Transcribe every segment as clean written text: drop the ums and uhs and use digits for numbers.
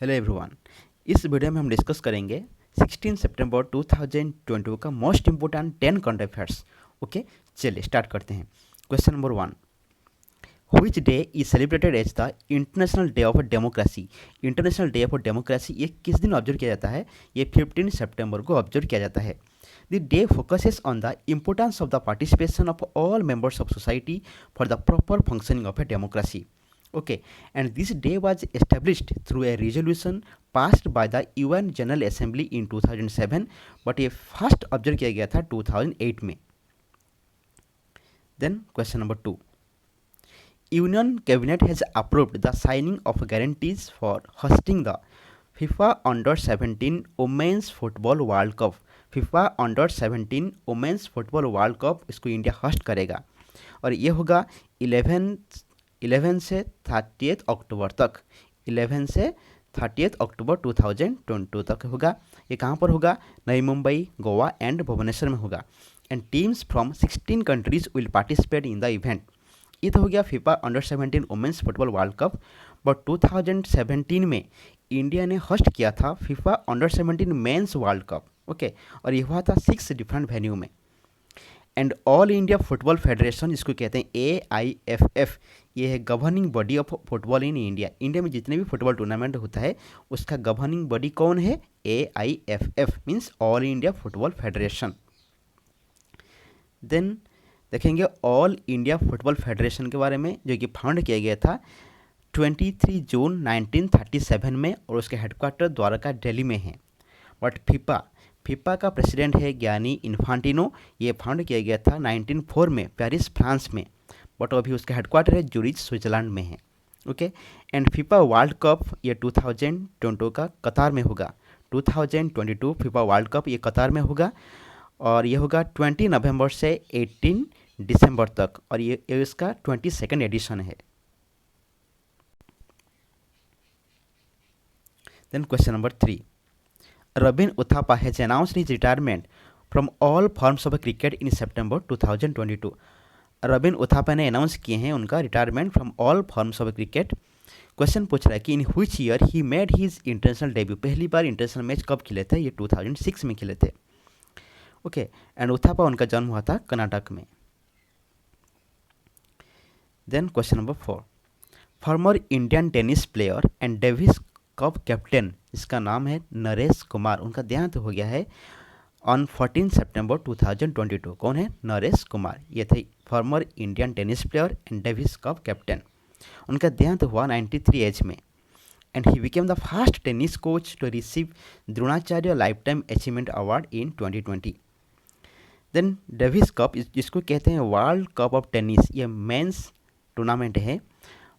Hello everyone. इस video में हम डिस्कस करेंगे 16 सितंबर 2022 का most important 10 current affairs. Okay, चलिए स्टार्ट करते हैं। Question number 1, which day is celebrated as the International Day of Democracy. International Day of Democracy ये किस दिन ऑब्जर्व किया जाता है? ये 15 सितंबर को ऑब्जर्व किया जाता है। The day focuses on the importance of the participation of all members of society for the proper functioning of a democracy. Okay, and this day was established through a resolution passed by the UN General Assembly in 2007, but ये first observe किया गया था 2008 में। Then question number 2, Union Cabinet has approved the signing of guarantees for hosting the FIFA Under-17 Women's Football World Cup। FIFA Under-17 Women's Football World Cup इसको India host करेगा और ये होगा 11 से 30 अक्टूबर तक। 11 से 30 अक्टूबर 2022 तक होगा। ये कहाँ पर होगा? नई मुंबई, गोवा एंड भुवनेश्वर में होगा। And teams from 16 countries will participate in the event. ये तो हो गया फीफा अंडर-17 women's football world cup. But 2017 में इंडिया ने होस्ट किया था फीफा अंडर-17 मेंस वर्ल्ड कप। ओके, और ये हुआ था 6 डिफरेंट वेन्यू में। And All India Football Federation, इसको कहते हैं AIFF, ये है governing body of football in India. India में जितने भी फुटबॉल टूर्नामेंट होता है उसका गवर्निंग बॉडी कौन है? AIFF means All India Football Federation. Then देखेंगे ऑल इंडिया फुटबॉल फेडरेशन के बारे में, जो कि फाउंड किया गया था 23 जून 1937 में और उसके हेडक्वार्टर द्वारका दिल्ली में है। बट फीफा का प्रेसिडेंट है ज्ञानी इन्फांटिनो। ये फाउंड किया गया था 1904 में पेरिस फ्रांस में, बट अभी उसका हेडक्वार्टर है जूरिच स्विट्जरलैंड में है। Okay, and FIFA world cup ये 2022 का कतार में होगा। 2022 फीफा वर्ल्ड कप ये कतार में होगा और ये होगा 20 नवंबर से 18 दिसंबर तक और ये इसका 22nd एडिशन है। Then question number 3, Robin Uthappa has announced his retirement from all forms of cricket in September 2022। Robin उथापा ने अनाउंस किए हैं उनका retirement from all forms of cricket. Question पूछ रहा है कि in which year he made his international debut. पहली बार international match कब खेले थे? ये 2006 में खेले थे। ओके, एंड उथापा उनका जन्म हुआ था कर्नाटक में। Then question number 4, former Indian tennis player and Davis Cup captain, इसका नाम है नरेश कुमार। उनका देहांत हो गया है ऑन 14 सितंबर 2022। कौन है? नरेश कुमार। ये थे former Indian tennis player and Davis Cup captain. उनका देहांत हुआ 93 एज में। And he became the first tennis coach to receive Dronacharya lifetime achievement award in 2020। Then Davis Cup, जिसको कहते हैं वर्ल्ड कप ऑफ टेनिस, ये मेंस टूर्नामेंट है,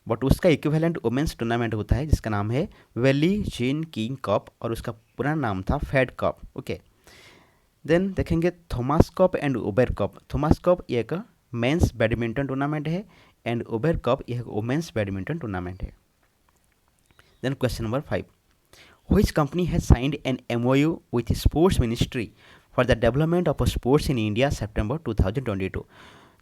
but उसका इक्विवेलेंट वुमेंस टूर्नामेंट होता है जिसका नाम है वैली जीन किंग कप और उसका पुराना नाम था फेड कप। ओके, देन देखेंगे Thomas Cup and Uber Cup. Thomas Cup ये एक मेंस बैडमिंटन टूर्नामेंट है एंड उबेर कप ये एक वुमेंस बैडमिंटन टूर्नामेंट है। Then question number 5, which company has signed an MOU with sports ministry for the development of sports in India सितंबर 2022।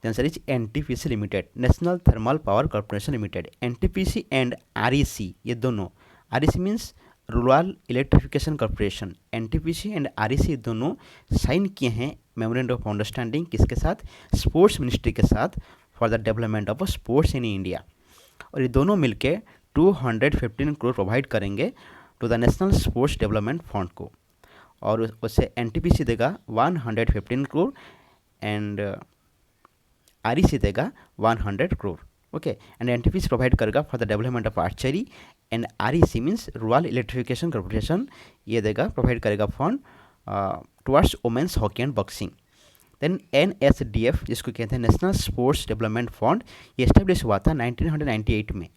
The answer is NTPC limited, National Thermal Power Corporation Limited. NTPC and REC, ये दोनों, REC means rural electrification corporation, NTPC and REC दोनों sign किए हैं memorandum of understanding किसके साथ? Sports ministry के साथ for the development of sports in India. और ये दोनों मिलके 215 करोड़ प्रोवाइड करेंगे to the National sports development Fund को, और उससे NTPC देगा 115 करोड़ एंड REC देगा 100 crore. Okay, and NTPC provide करेगा for the development of archery and REC means rural electrification corporation, ये देगा प्रोवाइड करेगा fund towards women's hockey and boxing. Then NSDF, जिसको कहते हैं नेशनल स्पोर्ट्स डेवलपमेंट फंड, ये एस्टेब्लिश हुआ था 1998 में।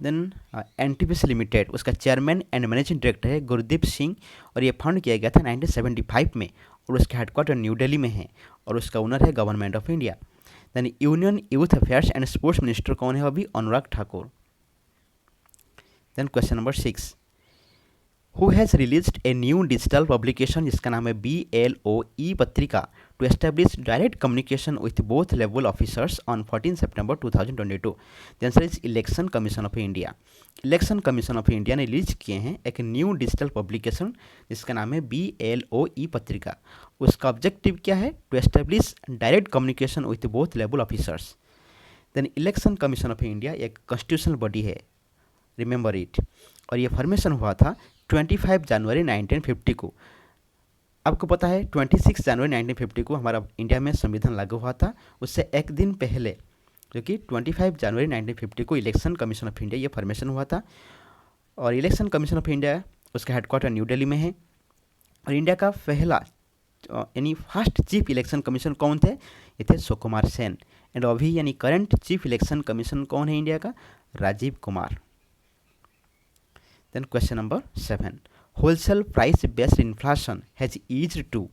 देन NTPC लिमिटेड, उसका चेयरमैन एंड मैनेजिंग डायरेक्टर है गुरदीप सिंह और ये फाउंड किया गया था 1975 में और उसका हेडक्वार्टर न्यू दिल्ली में है और उसका ओनर है government of India. Then union youth affairs and sports minister कौन है? अभी Anurag Thakur. Then question number 6, who has released a new digital publication जिसका नाम है BLOE Patrika to establish direct communication with both level officers on 14 September 2022। The answer is election commission of India. Election commission of India ने release किए हैं एक new digital publication जिसका नाम है BLOE पत्रिका। उसका ऑब्जेक्टिव क्या है? To establish direct communication with both level officers. Then Election commission of India एक कॉन्स्टिट्यूशनल बॉडी है, रिमेंबर इट, और ये फॉर्मेशन हुआ था 25 जनवरी 1950 को। आपको पता है 26 जनवरी 1950 को हमारा इंडिया में संविधान लागू हुआ था। उससे एक दिन पहले जो कि 25 जनवरी 1950 को इलेक्शन कमीशन ऑफ इंडिया ये फॉर्मेशन हुआ था। और इलेक्शन कमीशन ऑफ इंडिया उसका हेडक्वार्टर न्यू दिल्ली में है। और इंडिया का पहला यानी फर्स्ट चीफ इलेक्शन कमीशन कौन थे? ये थे सुकुमार सेन। एंड अभी यानी करंट चीफ इलेक्शन कमीशन कौन है इंडिया का? Rajiv Kumar. Then question number 7, wholesale price based inflation has eased to,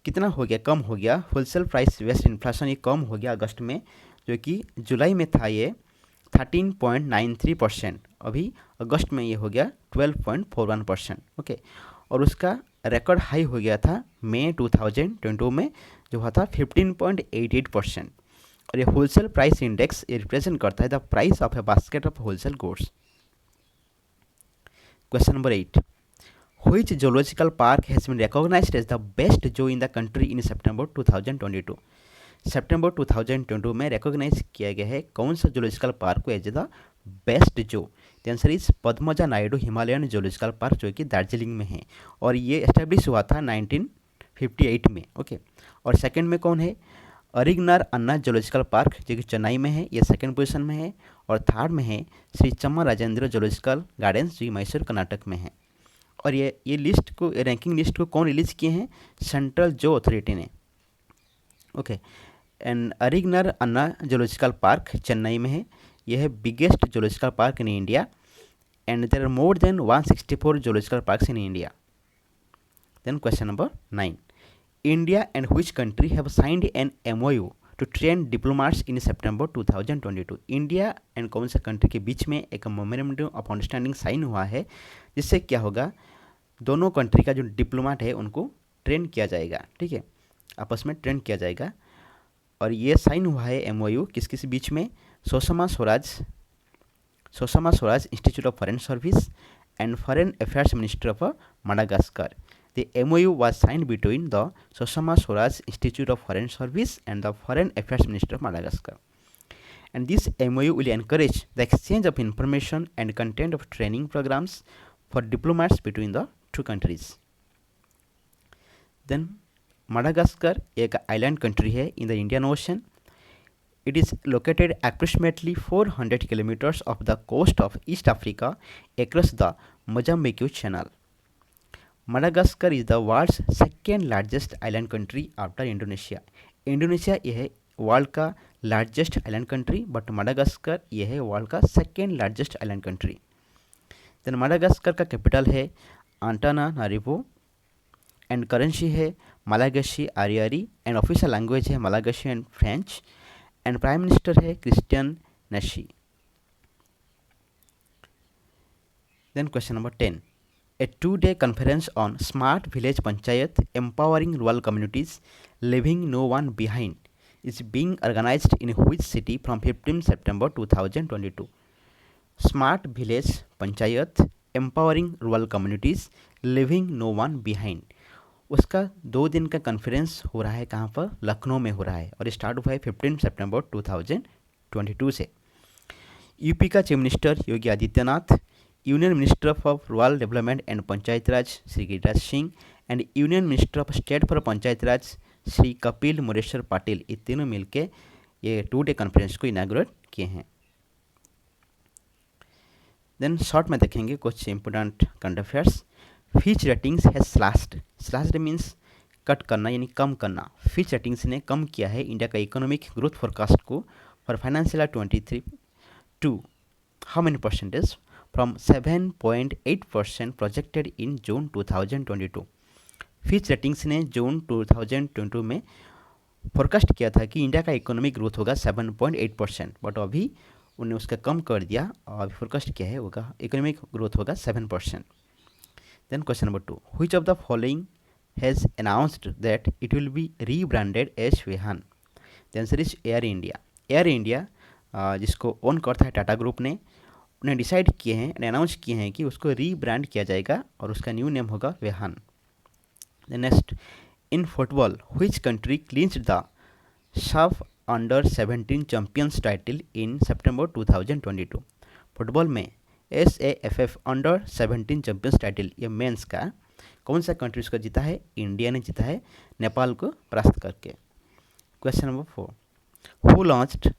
कितना हो गया? कम हो गया। होलसेल प्राइस बेस्ड इन्फ्लेशन ये कम हो गया अगस्त में, जो कि जुलाई में था ये 13.93%, अभी अगस्त में ये हो गया 12.41%। ओके, और उसका रिकॉर्ड हाई हो गया था मई 2022 में जो हुआ था 15.88%। और ये होलसेल प्राइस इंडेक्स ये रिप्रेजेंट करता है the price of A basket of wholesale goods. Question number 8, Which zoological park has been recognized as the best zoo in the country in September 2022? सितंबर 2022 में रिकॉग्नाइज किया गया है कौन सा जूलॉजिकल पार्क को एज द बेस्ट जू? The answer is Padmaja Naidu Himalayan zoological park जो कि दार्जिलिंग में है, और ये एस्टेब्लिश हुआ था 1958 में। ओके, और सेकंड में कौन है? अरिगनार अन्ना जूलॉजिकल पार्क जो कि चेन्नई में है, ये सेकंड पोजीशन में है। और थर्ड में है श्री चम्मा राजेंद्र जूलॉजिकल गार्डन्स जो मैसूर कर्नाटक में है। और ये लिस्ट को, रैंकिंग लिस्ट को कौन रिलीज किए हैं? सेंट्रल जू अथॉरिटी ने। Okay, and Arignar Anna zoological park Chennai में है, यह है biggest zoological park in India, and there are more than 164 zoological parks in India. Then question number 9, India and which country have signed an MOU to train diplomats in September 2022? India and कौन सा country के बीच में एक memorandum of understanding sign हुआ है, जिससे क्या होगा? दोनों कंट्री का जो डिप्लोमेट है उनको ट्रेन किया जाएगा, ठीक है, आपस में ट्रेन किया जाएगा। और ये साइन हुआ है MOU किस किस बीच में? Sushma Swaraj institute of foreign service and foreign affairs minister of Madagascar. The MOU was signed between the Sushma Swaraj Institute of Foreign Service and the Foreign Affairs Minister of Madagascar. And this MOU will encourage the exchange of information and content of training programs for diplomats between the two countries. Then Madagascar एक island country है in the Indian Ocean. It is located approximately 400 kilometers off the coast of East Africa across the Mozambique Channel. Madagascar is the world's second largest island country after Indonesia. Indonesia ये है world का largest island country, but Madagascar ये है world का second largest island country. Then Madagascar का capital है Antananarivo, and currency है Malagasy ariary, and official language है Malagasy and French, and prime minister है Christian Ntsay. Then question number 10, A 2-day conference on Smart Village Panchayat Empowering Rural Communities Leaving No One Behind is being organized in which city from 15 September 2022? Smart Village Panchayat Empowering Rural Communities Leaving No One Behind, उसका 2 दिन का conference हो रहा है कहाँ पर? लखनऊ में हो रहा है, और स्टार्ट हुआ है 15 सितंबर 2022 से। यूपी का chief minister Yogi Adityanath, union minister of rural development and Panchayat Raj Shri Giriraj Singh, and union minister of state for Panchayat Raj Shri Kapil Moreshwar Patil, ये तीनों मिलके ये 2-डे कॉन्फ्रेंस को इनाग्रेट किए हैं। देन शॉर्ट में देखेंगे कुछ important current affairs. Fitch ratings has slashed means cut करना यानी कम करना। फिच रेटिंग्स ने कम किया है इंडिया का इकोनॉमिक ग्रोथ फोरकास्ट को for financial year 23 to how many percentage? from 7.8% projected in June 2022. Fitch Ratings ने जून 2022 में फोरकास्ट किया था कि इंडिया का इकोनॉमिक ग्रोथ होगा 7.8%, बट अभी उन्हें उसका कम कर दिया और फोरकास्ट किया है होगा इकोनॉमिक ग्रोथ होगा 7%। Then question number 2, which of the following has announced that it will be rebranded as Vihaan? The answer is air India. Air India जिसको ओन करता है टाटा ग्रुप ने, उन्हें डिसाइड किए हैं, अनाउंस किए हैं कि उसको रीब्रांड किया जाएगा और उसका न्यू नेम होगा Vihaan. Next, in football which country clinched the SAFF under 17 champions title in September 2022? Football में SAFF अंडर 17 चैंपियंस टाइटल ये मेंस का कौन सा कंट्री उसका जीता है? इंडिया ने जीता है, नेपाल को परास्त करके। Question number 4, who launched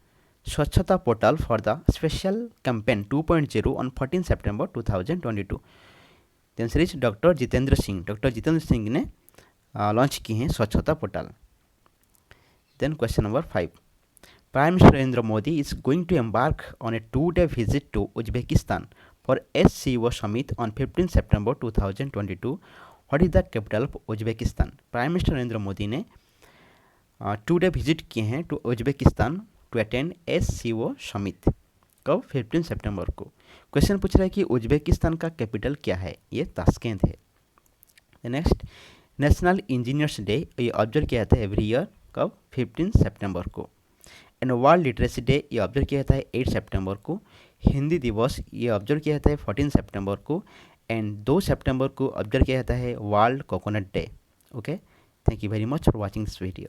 Swachhata portal for the special campaign 2.0 on 14 September 2022? The answer is doctor Jitendra Singh. Doctor Jitendra Singh ने लॉन्च की हैं Swachhata portal. Then question number 5, prime minister Narendra Modi is going to embark on a 2-day visit to Uzbekistan for SCO summit on 15 सितंबर 2022। What is the capital of Uzbekistan? Prime minister Narendra Modi ने 2-day visit किए हैं to Uzbekistan to attend SCO summit. कब? 15 सितंबर को। Question पूछ रहा है कि उज्बेकिस्तान का कैपिटल क्या है? ये ताशकेंत है। नेक्स्ट, नेशनल इंजीनियर्स डे ये ऑब्जर्व किया जाता है एवरी ईयर। कब? 15 सितंबर को। एंड वर्ल्ड लिटरेसी डे ये ऑब्जर्व किया जाता है 8 सितंबर को। हिंदी दिवस ये ऑब्जर्व किया जाता है 14 सितंबर को। एंड 2 सितंबर को ऑब्जर्व किया जाता है world coconut day. Okay, thank you very much for watching this video.